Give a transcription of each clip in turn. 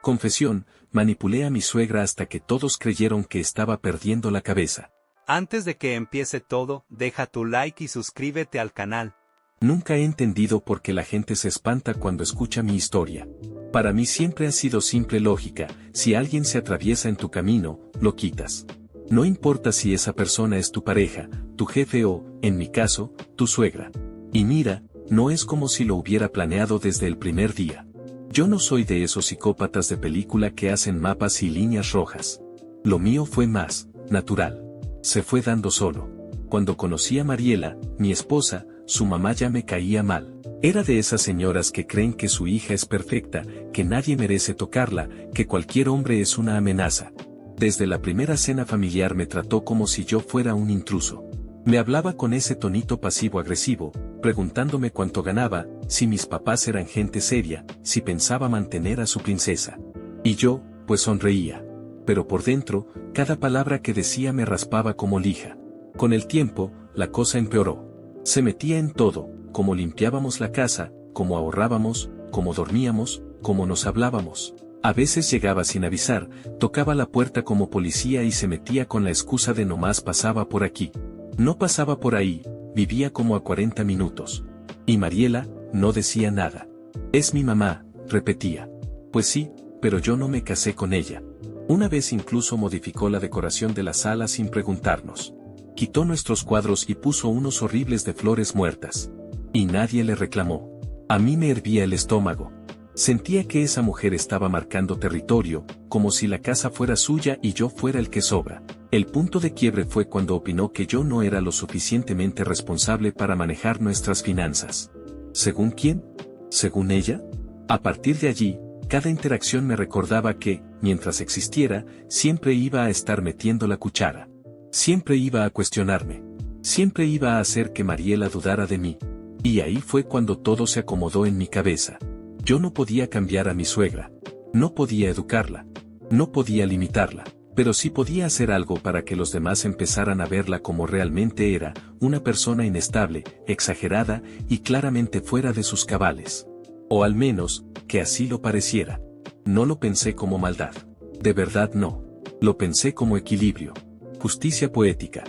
Confesión, manipulé a mi suegra hasta que todos creyeron que estaba perdiendo la cabeza. Antes de que empiece todo, deja tu like y suscríbete al canal. Nunca he entendido por qué la gente se espanta cuando escucha mi historia. Para mí siempre ha sido simple lógica: si alguien se atraviesa en tu camino, lo quitas. No importa si esa persona es tu pareja, tu jefe o, en mi caso, tu suegra. Y mira, no es como si lo hubiera planeado desde el primer día. Yo no soy de esos psicópatas de película que hacen mapas y líneas rojas. Lo mío fue más natural. Se fue dando solo. Cuando conocí a Mariela, mi esposa, su mamá ya me caía mal. Era de esas señoras que creen que su hija es perfecta, que nadie merece tocarla, que cualquier hombre es una amenaza. Desde la primera cena familiar me trató como si yo fuera un intruso. Me hablaba con ese tonito pasivo-agresivo, preguntándome cuánto ganaba, si mis papás eran gente seria, si pensaba mantener a su princesa. Y yo, pues sonreía. Pero por dentro, cada palabra que decía me raspaba como lija. Con el tiempo, la cosa empeoró. Se metía en todo: cómo limpiábamos la casa, cómo ahorrábamos, cómo dormíamos, cómo nos hablábamos. A veces llegaba sin avisar, tocaba la puerta como policía y se metía con la excusa de nomás pasaba por aquí. No pasaba por ahí, vivía como a 40 minutos. Y Mariela, no decía nada. Es mi mamá, repetía. Pues sí, pero yo no me casé con ella. Una vez incluso modificó la decoración de la sala sin preguntarnos. Quitó nuestros cuadros y puso unos horribles de flores muertas. Y nadie le reclamó. A mí me hervía el estómago. Sentía que esa mujer estaba marcando territorio, como si la casa fuera suya y yo fuera el que sobra. El punto de quiebre fue cuando opinó que yo no era lo suficientemente responsable para manejar nuestras finanzas. ¿Según quién? ¿Según ella? A partir de allí, cada interacción me recordaba que, mientras existiera, siempre iba a estar metiendo la cuchara. Siempre iba a cuestionarme. Siempre iba a hacer que Mariela dudara de mí. Y ahí fue cuando todo se acomodó en mi cabeza. Yo no podía cambiar a mi suegra. No podía educarla. No podía limitarla. Pero sí podía hacer algo para que los demás empezaran a verla como realmente era: una persona inestable, exagerada y claramente fuera de sus cabales. O al menos, que así lo pareciera. No lo pensé como maldad. De verdad no. Lo pensé como equilibrio. Justicia poética.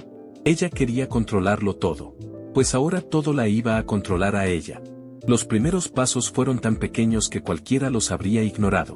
Ella quería controlarlo todo. Pues ahora todo la iba a controlar a ella. Los primeros pasos fueron tan pequeños que cualquiera los habría ignorado.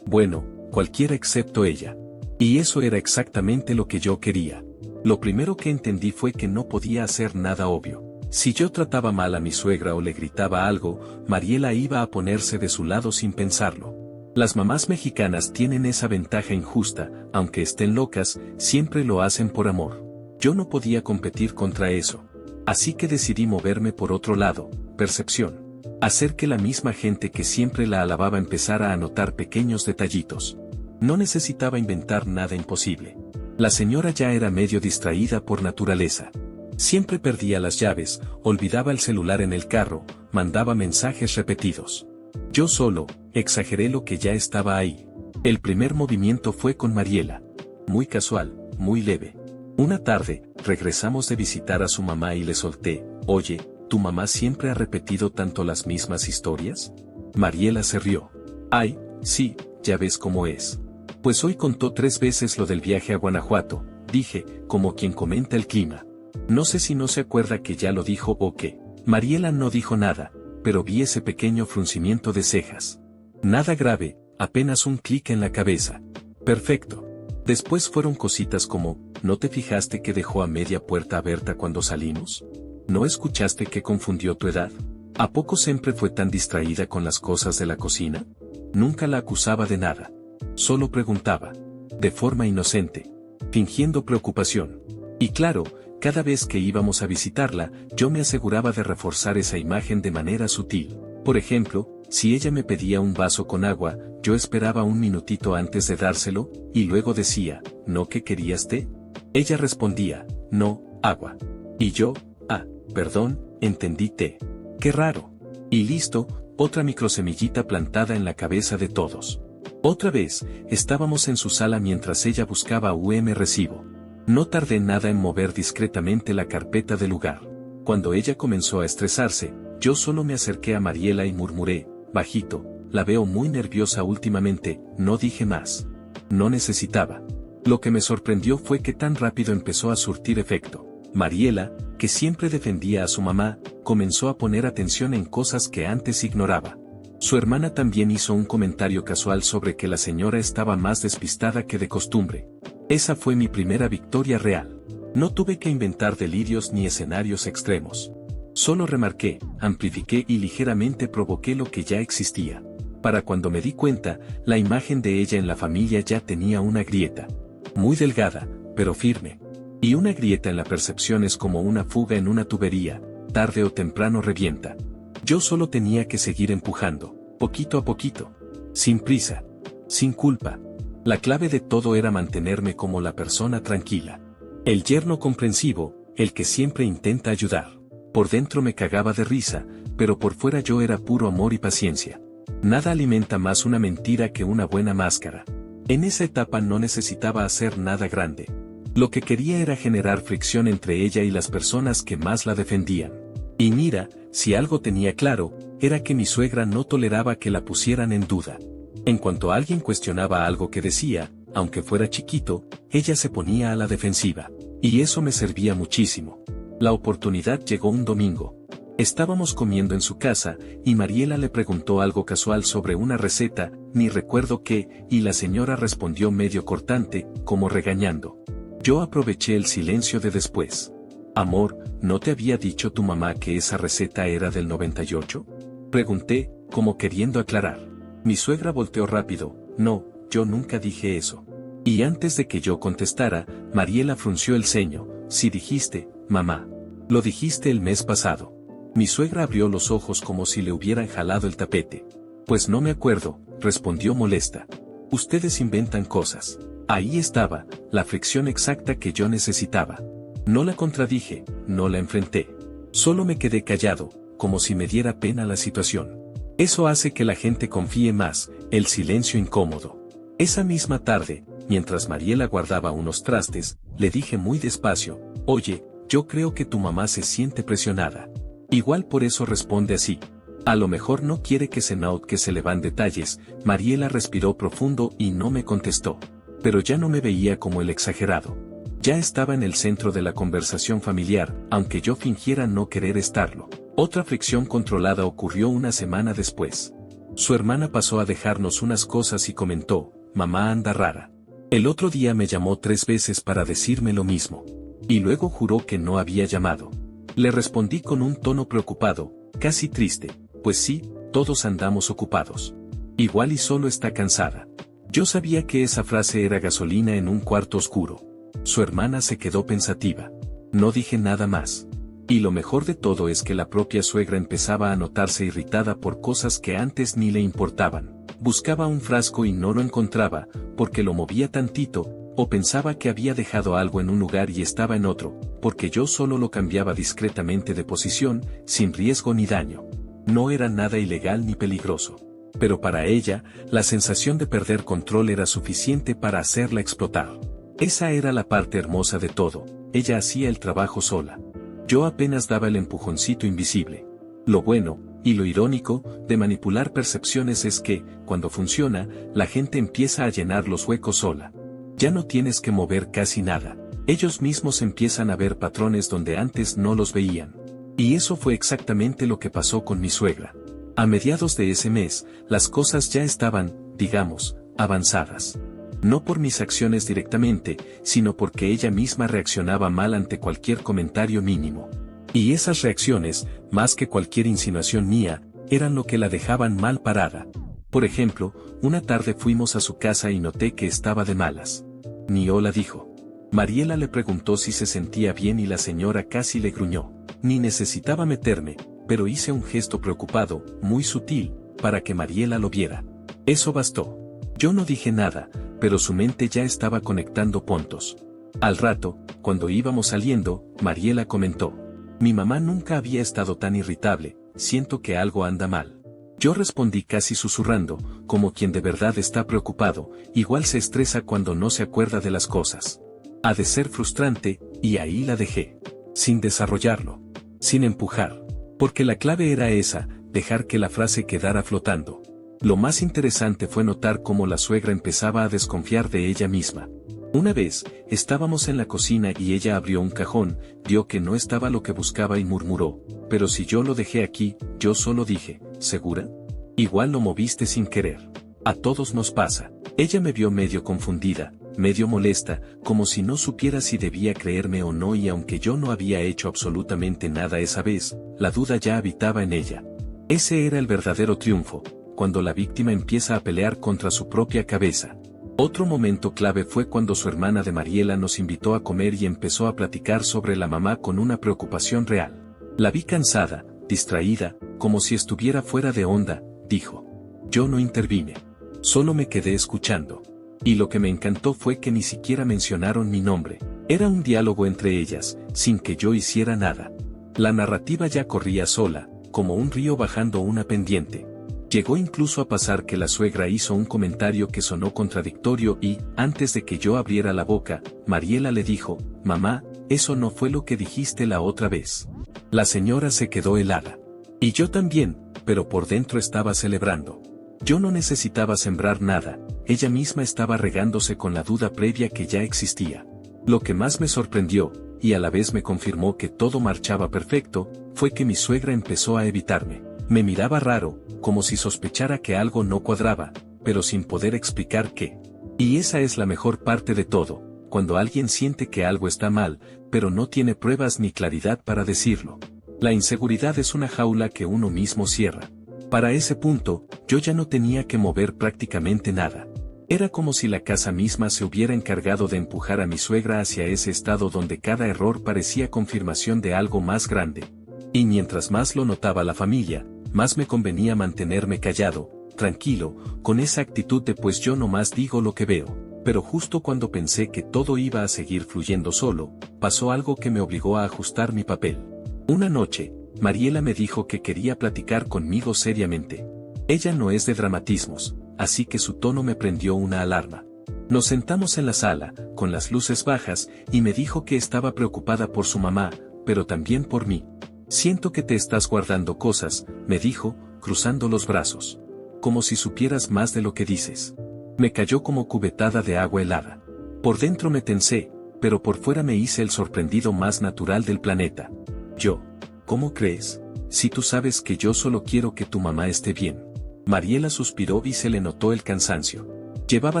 Bueno, cualquiera excepto ella. Y eso era exactamente lo que yo quería. Lo primero que entendí fue que no podía hacer nada obvio. Si yo trataba mal a mi suegra o le gritaba algo, Mariela iba a ponerse de su lado sin pensarlo. Las mamás mexicanas tienen esa ventaja injusta: aunque estén locas, siempre lo hacen por amor. Yo no podía competir contra eso. Así que decidí moverme por otro lado: percepción. Hacer que la misma gente que siempre la alababa empezara a notar pequeños detallitos. No necesitaba inventar nada imposible. La señora ya era medio distraída por naturaleza. Siempre perdía las llaves, olvidaba el celular en el carro, mandaba mensajes repetidos. Yo solo exageré lo que ya estaba ahí. El primer movimiento fue con Mariela. Muy casual, muy leve. Una tarde, regresamos de visitar a su mamá y le solté: oye, ¿tu mamá siempre ha repetido tanto las mismas historias? Mariela se rió. Ay, sí, ya ves cómo es. Pues hoy contó 3 veces lo del viaje a Guanajuato, dije, como quien comenta el clima. No sé si no se acuerda que ya lo dijo o qué. Mariela no dijo nada, pero vi ese pequeño fruncimiento de cejas. Nada grave, apenas un clic en la cabeza. Perfecto. Después fueron cositas como: ¿no te fijaste que dejó a media puerta abierta cuando salimos? ¿No escuchaste que confundió tu edad? ¿A poco siempre fue tan distraída con las cosas de la cocina? Nunca la acusaba de nada. Solo preguntaba. De forma inocente. Fingiendo preocupación. Y claro, cada vez que íbamos a visitarla, yo me aseguraba de reforzar esa imagen de manera sutil. Por ejemplo, si ella me pedía un vaso con agua, yo esperaba un minutito antes de dárselo, y luego decía: ¿no que querías té? Ella respondía: no, agua. Y yo: ah, perdón, entendí té. Qué raro. Y listo, otra microsemillita plantada en la cabeza de todos. Otra vez, estábamos en su sala mientras ella buscaba recibo. No tardé nada en mover discretamente la carpeta del lugar. Cuando ella comenzó a estresarse, yo solo me acerqué a Mariela y murmuré, bajito: la veo muy nerviosa últimamente, no dije más. No necesitaba. Lo que me sorprendió fue que tan rápido empezó a surtir efecto. Mariela, que siempre defendía a su mamá, comenzó a poner atención en cosas que antes ignoraba. Su hermana también hizo un comentario casual sobre que la señora estaba más despistada que de costumbre. Esa fue mi primera victoria real. No tuve que inventar delirios ni escenarios extremos. Solo remarqué, amplifiqué y ligeramente provoqué lo que ya existía. Para cuando me di cuenta, la imagen de ella en la familia ya tenía una grieta. Muy delgada, pero firme. Y una grieta en la percepción es como una fuga en una tubería, tarde o temprano revienta. Yo solo tenía que seguir empujando, poquito a poquito. Sin prisa. Sin culpa. La clave de todo era mantenerme como la persona tranquila. El yerno comprensivo, el que siempre intenta ayudar. Por dentro me cagaba de risa, pero por fuera yo era puro amor y paciencia. Nada alimenta más una mentira que una buena máscara. En esa etapa no necesitaba hacer nada grande. Lo que quería era generar fricción entre ella y las personas que más la defendían. Y mira, si algo tenía claro, era que mi suegra no toleraba que la pusieran en duda. En cuanto alguien cuestionaba algo que decía, aunque fuera chiquito, ella se ponía a la defensiva. Y eso me servía muchísimo. La oportunidad llegó un domingo. Estábamos comiendo en su casa, y Mariela le preguntó algo casual sobre una receta, ni recuerdo qué, y la señora respondió medio cortante, como regañando. Yo aproveché el silencio de después. Amor, ¿no te había dicho tu mamá que esa receta era del 98? Pregunté, como queriendo aclarar. Mi suegra volteó rápido, no, yo nunca dije eso. Y antes de que yo contestara, Mariela frunció el ceño, sí dijiste, mamá. Lo dijiste el mes pasado. Mi suegra abrió los ojos como si le hubieran jalado el tapete. Pues no me acuerdo, respondió molesta. Ustedes inventan cosas. Ahí estaba, la fricción exacta que yo necesitaba. No la contradije, no la enfrenté. Solo me quedé callado, como si me diera pena la situación. Eso hace que la gente confíe más, el silencio incómodo. Esa misma tarde, mientras Mariela guardaba unos trastes, le dije muy despacio, oye, yo creo que tu mamá se siente presionada. Igual por eso responde así. A lo mejor no quiere que se note que se le van detalles. Mariela respiró profundo y no me contestó. Pero ya no me veía como el exagerado. Ya estaba en el centro de la conversación familiar, aunque yo fingiera no querer estarlo. Otra fricción controlada ocurrió una semana después. Su hermana pasó a dejarnos unas cosas y comentó, mamá anda rara. El otro día me llamó 3 veces para decirme lo mismo. Y luego juró que no había llamado. Le respondí con un tono preocupado, casi triste, pues sí, todos andamos ocupados. Igual y solo está cansada. Yo sabía que esa frase era gasolina en un cuarto oscuro. Su hermana se quedó pensativa. No dije nada más. Y lo mejor de todo es que la propia suegra empezaba a notarse irritada por cosas que antes ni le importaban. Buscaba un frasco y no lo encontraba, porque lo movía tantito, o pensaba que había dejado algo en un lugar y estaba en otro, porque yo solo lo cambiaba discretamente de posición, sin riesgo ni daño. No era nada ilegal ni peligroso. Pero para ella, la sensación de perder control era suficiente para hacerla explotar. Esa era la parte hermosa de todo, ella hacía el trabajo sola. Yo apenas daba el empujoncito invisible. Lo bueno, y lo irónico, de manipular percepciones es que, cuando funciona, la gente empieza a llenar los huecos sola. Ya no tienes que mover casi nada. Ellos mismos empiezan a ver patrones donde antes no los veían. Y eso fue exactamente lo que pasó con mi suegra. A mediados de ese mes, las cosas ya estaban, digamos, avanzadas. No por mis acciones directamente, sino porque ella misma reaccionaba mal ante cualquier comentario mínimo. Y esas reacciones, más que cualquier insinuación mía, eran lo que la dejaban mal parada. Por ejemplo, una tarde fuimos a su casa y noté que estaba de malas. Ni hola dijo. Mariela le preguntó si se sentía bien y la señora casi le gruñó. Ni necesitaba meterme, pero hice un gesto preocupado, muy sutil, para que Mariela lo viera. Eso bastó. Yo no dije nada, pero su mente ya estaba conectando puntos. Al rato, cuando íbamos saliendo, Mariela comentó. Mi mamá nunca había estado tan irritable, siento que algo anda mal. Yo respondí casi susurrando, como quien de verdad está preocupado, igual se estresa cuando no se acuerda de las cosas. Ha de ser frustrante, y ahí la dejé. Sin desarrollarlo. Sin empujar. Porque la clave era esa, dejar que la frase quedara flotando. Lo más interesante fue notar cómo la suegra empezaba a desconfiar de ella misma. Una vez, estábamos en la cocina y ella abrió un cajón, vio que no estaba lo que buscaba y murmuró, pero si yo lo dejé aquí, yo solo dije, ¿segura? Igual lo moviste sin querer. A todos nos pasa. Ella me vio medio confundida, medio molesta, como si no supiera si debía creerme o no, y aunque yo no había hecho absolutamente nada esa vez, la duda ya habitaba en ella. Ese era el verdadero triunfo, cuando la víctima empieza a pelear contra su propia cabeza. Otro momento clave fue cuando su hermana de Mariela nos invitó a comer y empezó a platicar sobre la mamá con una preocupación real. La vi cansada, distraída, como si estuviera fuera de onda, dijo. Yo no intervine. Solo me quedé escuchando. Y lo que me encantó fue que ni siquiera mencionaron mi nombre. Era un diálogo entre ellas, sin que yo hiciera nada. La narrativa ya corría sola, como un río bajando una pendiente. Llegó incluso a pasar que la suegra hizo un comentario que sonó contradictorio y, antes de que yo abriera la boca, Mariela le dijo, «Mamá, eso no fue lo que dijiste la otra vez». La señora se quedó helada. Y yo también, pero por dentro estaba celebrando. Yo no necesitaba sembrar nada, ella misma estaba regándose con la duda previa que ya existía. Lo que más me sorprendió, y a la vez me confirmó que todo marchaba perfecto, fue que mi suegra empezó a evitarme. Me miraba raro, como si sospechara que algo no cuadraba, pero sin poder explicar qué. Y esa es la mejor parte de todo, cuando alguien siente que algo está mal, pero no tiene pruebas ni claridad para decirlo. La inseguridad es una jaula que uno mismo cierra. Para ese punto, yo ya no tenía que mover prácticamente nada. Era como si la casa misma se hubiera encargado de empujar a mi suegra hacia ese estado donde cada error parecía confirmación de algo más grande. Y mientras más lo notaba la familia, más me convenía mantenerme callado, tranquilo, con esa actitud de pues yo nomás digo lo que veo. Pero justo cuando pensé que todo iba a seguir fluyendo solo, pasó algo que me obligó a ajustar mi papel. Una noche, Mariela me dijo que quería platicar conmigo seriamente. Ella no es de dramatismos, así que su tono me prendió una alarma. Nos sentamos en la sala, con las luces bajas, y me dijo que estaba preocupada por su mamá, pero también por mí. Siento que te estás guardando cosas, me dijo, cruzando los brazos. Como si supieras más de lo que dices. Me cayó como cubetada de agua helada. Por dentro me tensé, pero por fuera me hice el sorprendido más natural del planeta. Yo. ¿Cómo crees? Si tú sabes que yo solo quiero que tu mamá esté bien. Mariela suspiró y se le notó el cansancio. Llevaba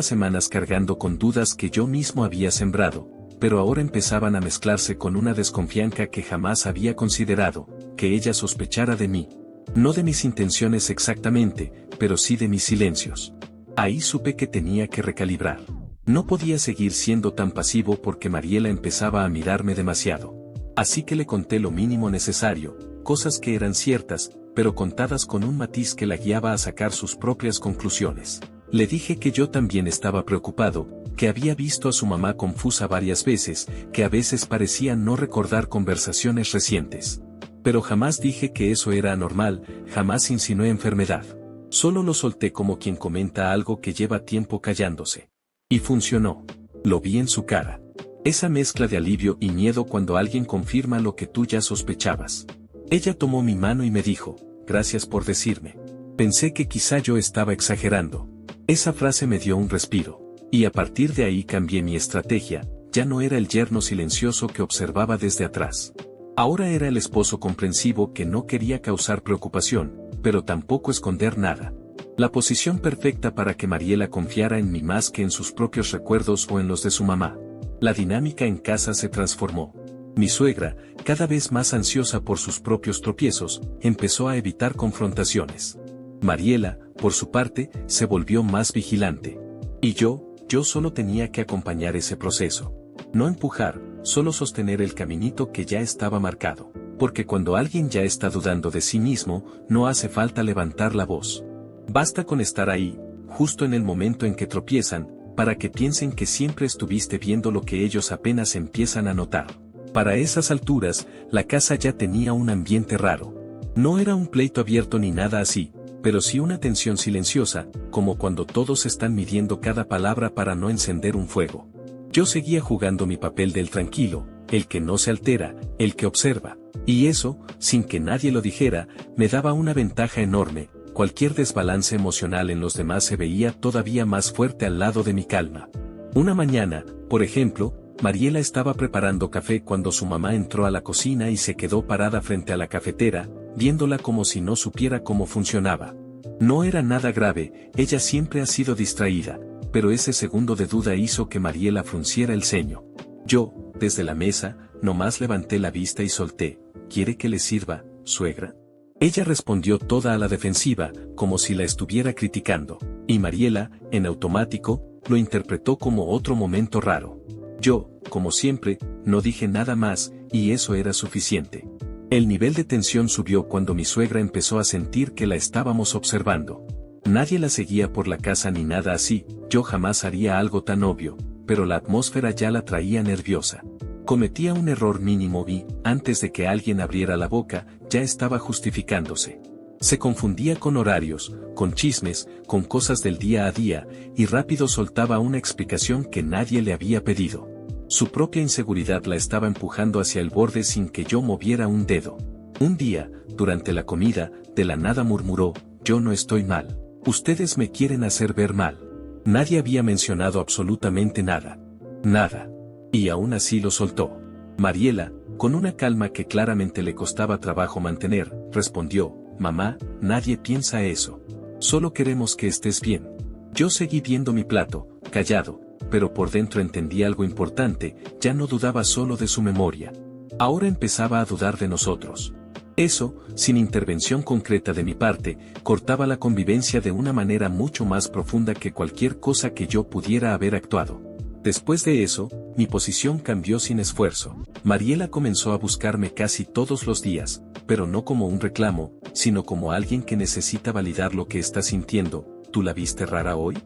semanas cargando con dudas que yo mismo había sembrado, pero ahora empezaban a mezclarse con una desconfianza que jamás había considerado, que ella sospechara de mí. No de mis intenciones exactamente, pero sí de mis silencios. Ahí supe que tenía que recalibrar. No podía seguir siendo tan pasivo porque Mariela empezaba a mirarme demasiado. Así que le conté lo mínimo necesario, cosas que eran ciertas, pero contadas con un matiz que la guiaba a sacar sus propias conclusiones. Le dije que yo también estaba preocupado, que había visto a su mamá confusa varias veces, que a veces parecía no recordar conversaciones recientes. Pero jamás dije que eso era anormal, jamás insinué enfermedad. Solo lo solté como quien comenta algo que lleva tiempo callándose. Y funcionó. Lo vi en su cara. Esa mezcla de alivio y miedo cuando alguien confirma lo que tú ya sospechabas. Ella tomó mi mano y me dijo, gracias por decirme. Pensé que quizá yo estaba exagerando. Esa frase me dio un respiro. Y a partir de ahí cambié mi estrategia, ya no era el yerno silencioso que observaba desde atrás. Ahora era el esposo comprensivo que no quería causar preocupación, pero tampoco esconder nada. La posición perfecta para que Mariela confiara en mí más que en sus propios recuerdos o en los de su mamá. La dinámica en casa se transformó. Mi suegra, cada vez más ansiosa por sus propios tropiezos, empezó a evitar confrontaciones. Mariela, por su parte, se volvió más vigilante. Y yo solo tenía que acompañar ese proceso. No empujar, solo sostener el caminito que ya estaba marcado. Porque cuando alguien ya está dudando de sí mismo, no hace falta levantar la voz. Basta con estar ahí, justo en el momento en que tropiezan, para que piensen que siempre estuviste viendo lo que ellos apenas empiezan a notar. Para esas alturas, la casa ya tenía un ambiente raro. No era un pleito abierto ni nada así, pero sí una tensión silenciosa, como cuando todos están midiendo cada palabra para no encender un fuego. Yo seguía jugando mi papel del tranquilo, el que no se altera, el que observa. Y eso, sin que nadie lo dijera, me daba una ventaja enorme, cualquier desbalance emocional en los demás se veía todavía más fuerte al lado de mi calma. Una mañana, por ejemplo, Mariela estaba preparando café cuando su mamá entró a la cocina y se quedó parada frente a la cafetera, viéndola como si no supiera cómo funcionaba. No era nada grave, ella siempre ha sido distraída, pero ese segundo de duda hizo que Mariela frunciera el ceño. Yo, desde la mesa, nomás levanté la vista y solté: ¿Quiere que le sirva, suegra? Ella respondió toda a la defensiva, como si la estuviera criticando, y Mariela, en automático, lo interpretó como otro momento raro. Yo, como siempre, no dije nada más, y eso era suficiente. El nivel de tensión subió cuando mi suegra empezó a sentir que la estábamos observando. Nadie la seguía por la casa ni nada así, yo jamás haría algo tan obvio, pero la atmósfera ya la traía nerviosa. Cometía un error mínimo y, antes de que alguien abriera la boca, ya estaba justificándose. Se confundía con horarios, con chismes, con cosas del día a día, y rápido soltaba una explicación que nadie le había pedido. Su propia inseguridad la estaba empujando hacia el borde sin que yo moviera un dedo. Un día, durante la comida, de la nada murmuró: yo no estoy mal. Ustedes me quieren hacer ver mal. Nadie había mencionado absolutamente nada. Nada. Y aún así lo soltó. Mariela, con una calma que claramente le costaba trabajo mantener, respondió: mamá, nadie piensa eso. Solo queremos que estés bien. Yo seguí viendo mi plato, callado, pero por dentro entendí algo importante, ya no dudaba solo de su memoria. Ahora empezaba a dudar de nosotros. Eso, sin intervención concreta de mi parte, cortaba la convivencia de una manera mucho más profunda que cualquier cosa que yo pudiera haber actuado. Después de eso, mi posición cambió sin esfuerzo. Mariela comenzó a buscarme casi todos los días, pero no como un reclamo, sino como alguien que necesita validar lo que está sintiendo. ¿Tú la viste rara hoy?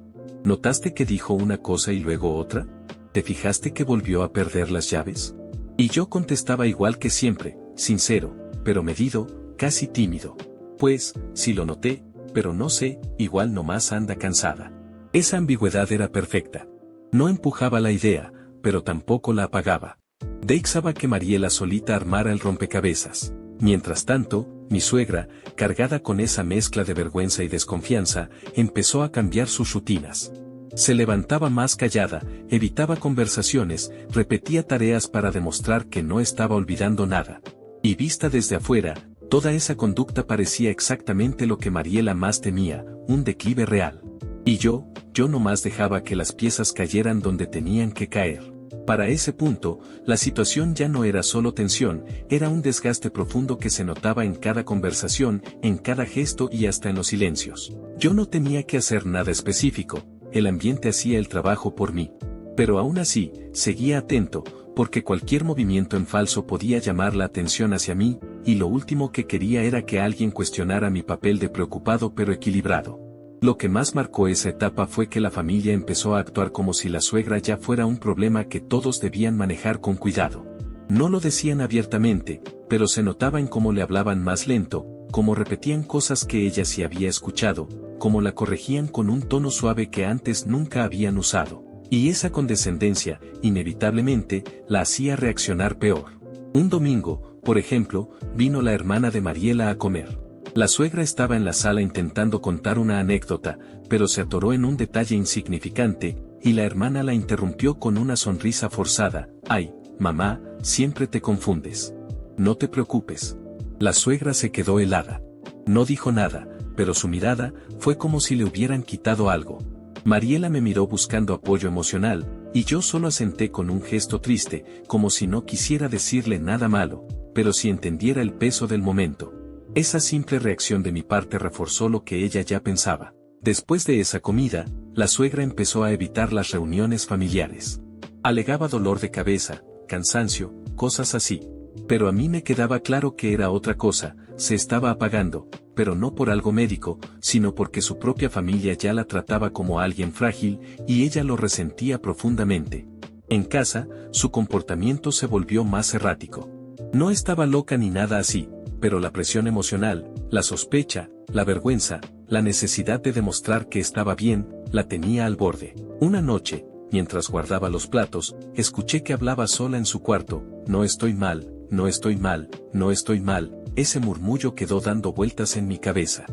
¿Notaste que dijo una cosa y luego otra? ¿Te fijaste que volvió a perder las llaves? Y yo contestaba igual que siempre, sincero, pero medido, casi tímido. Pues, sí lo noté, pero no sé, igual nomás anda cansada. Esa ambigüedad era perfecta. No empujaba la idea, pero tampoco la apagaba. Dejaba que Mariela solita armara el rompecabezas. Mientras tanto, mi suegra, cargada con esa mezcla de vergüenza y desconfianza, empezó a cambiar sus rutinas. Se levantaba más callada, evitaba conversaciones, repetía tareas para demostrar que no estaba olvidando nada. Y vista desde afuera, toda esa conducta parecía exactamente lo que Mariela más temía, un declive real. Y yo nomás dejaba que las piezas cayeran donde tenían que caer. Para ese punto, la situación ya no era solo tensión, era un desgaste profundo que se notaba en cada conversación, en cada gesto y hasta en los silencios. Yo no tenía que hacer nada específico, el ambiente hacía el trabajo por mí. Pero aún así, seguía atento, porque cualquier movimiento en falso podía llamar la atención hacia mí, y lo último que quería era que alguien cuestionara mi papel de preocupado pero equilibrado. Lo que más marcó esa etapa fue que la familia empezó a actuar como si la suegra ya fuera un problema que todos debían manejar con cuidado. No lo decían abiertamente, pero se notaba en cómo le hablaban más lento, cómo repetían cosas que ella sí había escuchado, cómo la corregían con un tono suave que antes nunca habían usado. Y esa condescendencia, inevitablemente, la hacía reaccionar peor. Un domingo, por ejemplo, vino la hermana de Mariela a comer. La suegra estaba en la sala intentando contar una anécdota, pero se atoró en un detalle insignificante, y la hermana la interrumpió con una sonrisa forzada. «Ay, mamá, siempre te confundes. No te preocupes». La suegra se quedó helada. No dijo nada, pero su mirada fue como si le hubieran quitado algo. Mariela me miró buscando apoyo emocional, y yo solo asenté con un gesto triste, como si no quisiera decirle nada malo, pero si entendiera el peso del momento. Esa simple reacción de mi parte reforzó lo que ella ya pensaba. Después de esa comida, la suegra empezó a evitar las reuniones familiares. Alegaba dolor de cabeza, cansancio, cosas así. Pero a mí me quedaba claro que era otra cosa, se estaba apagando, pero no por algo médico, sino porque su propia familia ya la trataba como alguien frágil, y ella lo resentía profundamente. En casa, su comportamiento se volvió más errático. No estaba loca ni nada así, pero la presión emocional, la sospecha, la vergüenza, la necesidad de demostrar que estaba bien, la tenía al borde. Una noche, mientras guardaba los platos, escuché que hablaba sola en su cuarto: «No estoy mal, no estoy mal, no estoy mal». Ese murmullo quedó dando vueltas en mi cabeza.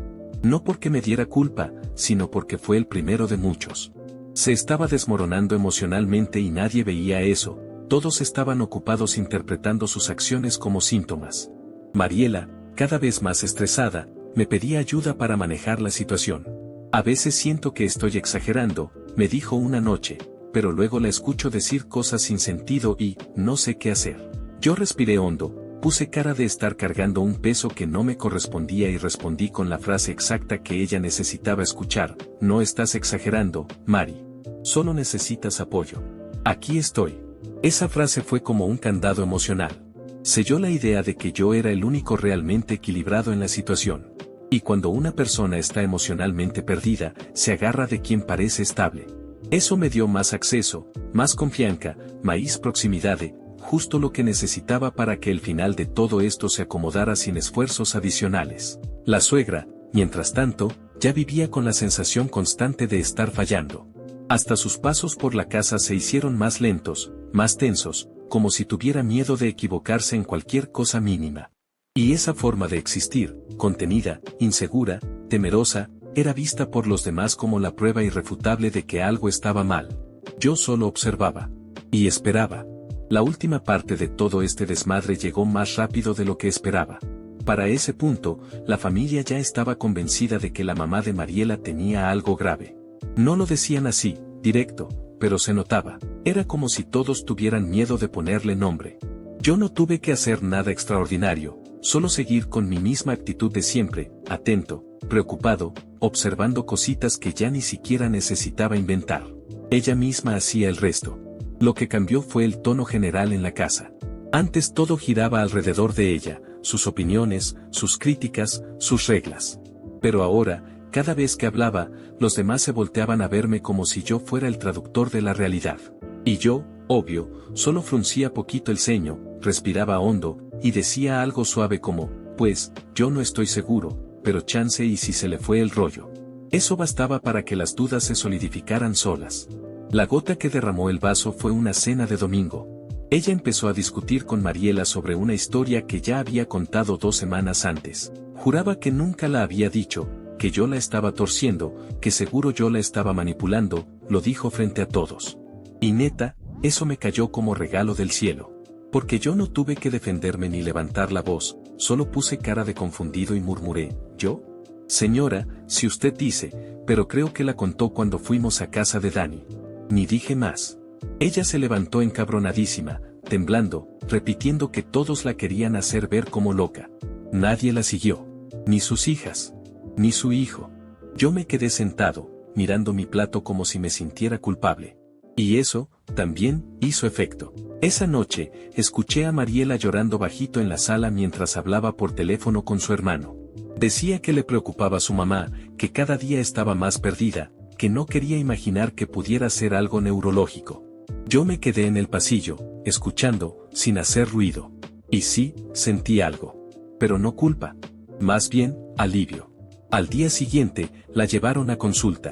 No porque me diera culpa, sino porque fue el primero de muchos. Se estaba desmoronando emocionalmente y nadie veía eso, todos estaban ocupados interpretando sus acciones como síntomas. Mariela, cada vez más estresada, me pedía ayuda para manejar la situación. A veces siento que estoy exagerando, me dijo una noche, pero luego la escucho decir cosas sin sentido y no sé qué hacer. Yo respiré hondo. Puse cara de estar cargando un peso que no me correspondía y respondí con la frase exacta que ella necesitaba escuchar: no estás exagerando, Mari. Solo necesitas apoyo. Aquí estoy. Esa frase fue como un candado emocional. Selló la idea de que yo era el único realmente equilibrado en la situación. Y cuando una persona está emocionalmente perdida, se agarra de quien parece estable. Eso me dio más acceso, más confianza, más proximidad, justo lo que necesitaba para que el final de todo esto se acomodara sin esfuerzos adicionales. La suegra, mientras tanto, ya vivía con la sensación constante de estar fallando. Hasta sus pasos por la casa se hicieron más lentos, más tensos, como si tuviera miedo de equivocarse en cualquier cosa mínima. Y esa forma de existir, contenida, insegura, temerosa, era vista por los demás como la prueba irrefutable de que algo estaba mal. Yo solo observaba. Y esperaba. La última parte de todo este desmadre llegó más rápido de lo que esperaba. Para ese punto, la familia ya estaba convencida de que la mamá de Mariela tenía algo grave. No lo decían así, directo, pero se notaba. Era como si todos tuvieran miedo de ponerle nombre. Yo no tuve que hacer nada extraordinario, solo seguir con mi misma actitud de siempre, atento, preocupado, observando cositas que ya ni siquiera necesitaba inventar. Ella misma hacía el resto. Lo que cambió fue el tono general en la casa. Antes todo giraba alrededor de ella, sus opiniones, sus críticas, sus reglas. Pero ahora, cada vez que hablaba, los demás se volteaban a verme como si yo fuera el traductor de la realidad. Y yo, obvio, solo fruncía poquito el ceño, respiraba hondo, y decía algo suave como: pues, yo no estoy seguro, pero chance y si se le fue el rollo. Eso bastaba para que las dudas se solidificaran solas. La gota que derramó el vaso fue una cena de domingo. Ella empezó a discutir con Mariela sobre una historia que ya había contado 2 semanas antes. Juraba que nunca la había dicho, que yo la estaba torciendo, que seguro yo la estaba manipulando, lo dijo frente a todos. Y neta, eso me cayó como regalo del cielo. Porque yo no tuve que defenderme ni levantar la voz, solo puse cara de confundido y murmuré: ¿yo? Señora, si usted dice, pero creo que la contó cuando fuimos a casa de Dani. Ni dije más. Ella se levantó encabronadísima, temblando, repitiendo que todos la querían hacer ver como loca. Nadie la siguió. Ni sus hijas. Ni su hijo. Yo me quedé sentado, mirando mi plato como si me sintiera culpable. Y eso, también, hizo efecto. Esa noche, escuché a Mariela llorando bajito en la sala mientras hablaba por teléfono con su hermano. Decía que le preocupaba a su mamá, que cada día estaba más perdida, que no quería imaginar que pudiera ser algo neurológico. Yo me quedé en el pasillo, escuchando, sin hacer ruido. Y sí, sentí algo. Pero no culpa. Más bien, alivio. Al día siguiente, la llevaron a consulta.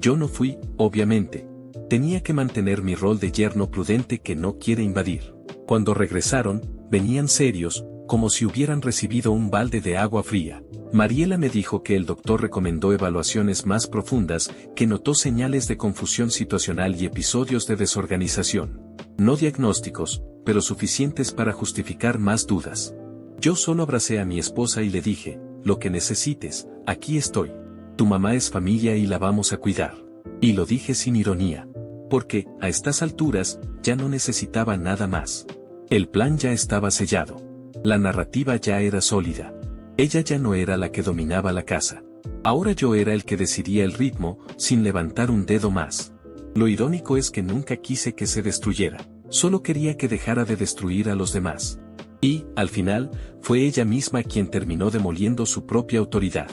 Yo no fui, obviamente. Tenía que mantener mi rol de yerno prudente que no quiere invadir. Cuando regresaron, venían serios, como si hubieran recibido un balde de agua fría. Mariela me dijo que el doctor recomendó evaluaciones más profundas, que notó señales de confusión situacional y episodios de desorganización. No diagnósticos, pero suficientes para justificar más dudas. Yo solo abracé a mi esposa y le dije: lo que necesites, aquí estoy. Tu mamá es familia y la vamos a cuidar. Y lo dije sin ironía. Porque, a estas alturas, ya no necesitaba nada más. El plan ya estaba sellado. La narrativa ya era sólida. Ella ya no era la que dominaba la casa. Ahora yo era el que decidía el ritmo, sin levantar un dedo más. Lo irónico es que nunca quise que se destruyera. Solo quería que dejara de destruir a los demás. Y, al final, fue ella misma quien terminó demoliendo su propia autoridad.